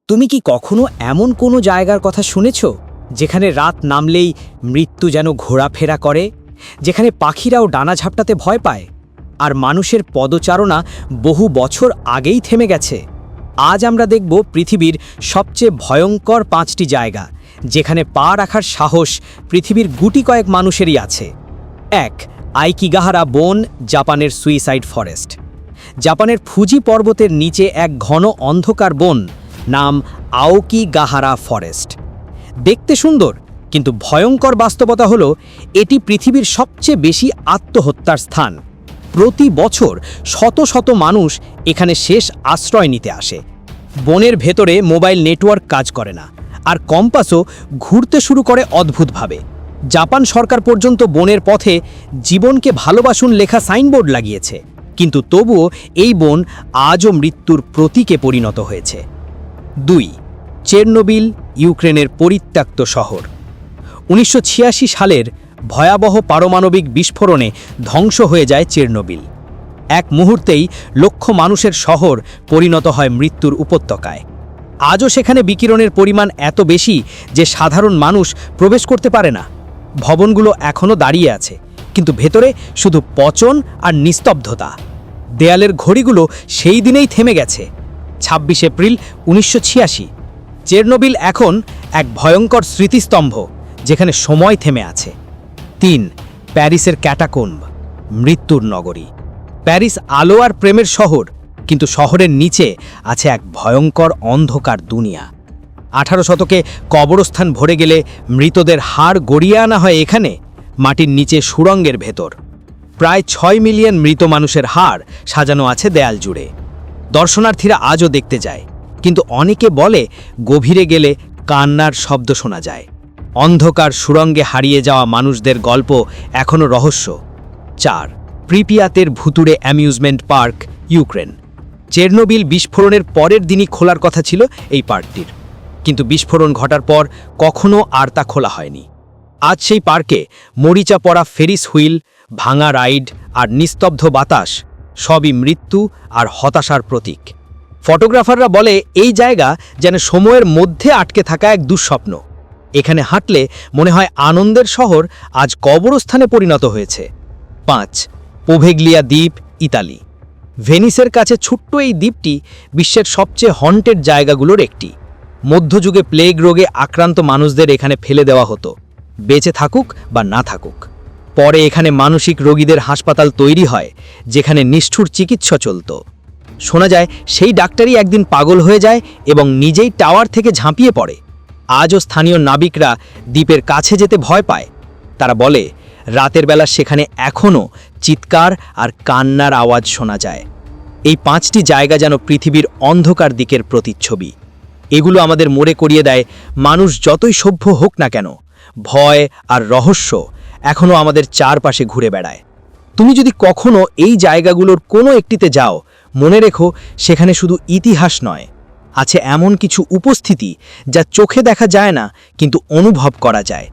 তুমি কি কখনো এমন কোনো জায়গার কথা শুনেছ যেখানে রাত নামলেই মৃত্যু যেন ঘোরাফেরা করে, যেখানে পাখিরাও ডানা ঝাপটাতে ভয় পায়, আর মানুষের পদচারণা বহু বছর আগেই থেমে গেছে? আজ আমরা দেখব পৃথিবীর সবচেয়ে ভয়ঙ্কর 5টি জায়গা যেখানে পা রাখার সাহস পৃথিবীর গুটি কয়েক মানুষেরই আছে। 1. আইকিগাহারা বন, জাপানের সুইসাইড ফরেস্ট। জাপানের ফুজি পর্বতের নিচে এক ঘন অন্ধকার বন, নাম আওকিগাহারা ফরেস্ট। দেখতে সুন্দর, কিন্তু ভয়ঙ্কর বাস্তবতা হলো এটি পৃথিবীর সবচেয়ে বেশি আত্মহত্যার স্থান। প্রতি বছর শত শত মানুষ এখানে শেষ আশ্রয় নিতে আসে। বনের ভেতরে মোবাইল নেটওয়ার্ক কাজ করে না, আর কম্পাসও ঘুরতে শুরু করে অদ্ভুতভাবে। জাপান সরকার পর্যন্ত বনের পথে জীবনকে ভালোবাসুন লেখা সাইনবোর্ড লাগিয়েছে, কিন্তু তবুও এই বন আজও মৃত্যুর প্রতীকে পরিণত হয়েছে। 2. চেরনোবিল, ইউক্রেনের পরিত্যক্ত শহর। 1986 সালের ভয়াবহ পারমাণবিক বিস্ফোরণে ধ্বংস হয়ে যায় চেরনোবিল। এক মুহূর্তেই লক্ষ মানুষের শহর পরিণত হয় মৃত্যুর উপত্যকায়। আজও সেখানে বিকিরণের পরিমাণ এত বেশি যে সাধারণ মানুষ প্রবেশ করতে পারে না। ভবনগুলো এখনও দাঁড়িয়ে আছে, কিন্তু ভেতরে শুধু পচন আর নিস্তব্ধতা। দেয়ালের ঘড়িগুলো সেই দিনেই থেমে গেছে। 26 এপ্রিল 1986। চেরনোবিল এখন এক ভয়ঙ্কর স্মৃতিস্তম্ভ যেখানে সময় থেমে আছে। 3. প্যারিসের ক্যাটাকোম্ব, মৃত্যুর নগরী। প্যারিস আলো আর প্রেমের শহর, কিন্তু শহরের নিচে আছে এক ভয়ঙ্কর অন্ধকার দুনিয়া। 18 শতকে কবরস্থান ভরে গেলে মৃতদের হাড় গড়িয়ে আনা হয় এখানে, মাটির নিচে সুড়ঙ্গের ভেতর। প্রায় 6 মিলিয়ন মৃত মানুষের হাড় সাজানো আছে দেয়াল জুড়ে। দর্শনার্থীরা আজও দেখতে যায়, কিন্তু অনেকে বলে গভীরে গেলে কান্নার শব্দ শোনা যায়। অন্ধকার সুড়ঙ্গে হারিয়ে যাওয়া মানুষদের গল্প এখনও রহস্য। 4. প্রিপিয়াতের ভুতুড়ে অ্যামিউজমেন্ট পার্ক, ইউক্রেন। চেরনোবিল বিস্ফোরণের পরের দিনই খোলার কথা ছিল এই পার্কটির, কিন্তু বিস্ফোরণ ঘটার পর কখনো আর তা খোলা হয়নি। আজ সেই পার্কে মরিচা পড়া ফেরিস হুইল, ভাঙা রাইড আর নিস্তব্ধ বাতাস সবই মৃত্যু আর হতাশার প্রতীক। ফটোগ্রাফাররা বলে এই জায়গা যেন সময়ের মধ্যে আটকে থাকা এক দুঃস্বপ্ন। এখানে হাঁটলে মনে হয় আনন্দের শহর আজ কবরস্থানে পরিণত হয়েছে। 5. পোভেগ্লিয়া দ্বীপ, ইতালি। ভেনিসের কাছে ছোট্ট এই দ্বীপটি বিশ্বের সবচেয়ে হন্টেড জায়গাগুলোর একটি। মধ্যযুগে প্লেগ রোগে আক্রান্ত মানুষদের এখানে ফেলে দেওয়া হতো, বেঁচে থাকুক বা না থাকুক। পরে এখানে মানসিক রোগীদের হাসপাতাল তৈরি হয়, যেখানে নিষ্ঠুর চিকিৎসা চলত। শোনা যায় সেই ডাক্তারই একদিন পাগল হয়ে যায় এবং নিজেই টাওয়ার থেকে ঝাঁপিয়ে পড়ে। আজও স্থানীয় নাবিকরা দ্বীপের কাছে যেতে ভয় পায়। তারা বলে রাতের বেলা সেখানে এখনও চিৎকার আর কান্নার আওয়াজ শোনা যায়। এই 5টি জায়গা যেন পৃথিবীর অন্ধকার দিকের প্রতিচ্ছবি। এগুলো আমাদের মনে করিয়ে দেয়, মানুষ যতই সভ্য হোক না কেন, ভয় আর রহস্য এখনও আমাদের চারপাশে ঘুরে বেড়ায়। তুমি যদি কখনো এই জায়গাগুলোর কোনো একটিতে যাও, মনে রেখো সেখানে শুধু ইতিহাস নয়, আছে এমন কিছু উপস্থিতি যা চোখে দেখা যায় না কিন্তু অনুভব করা যায়।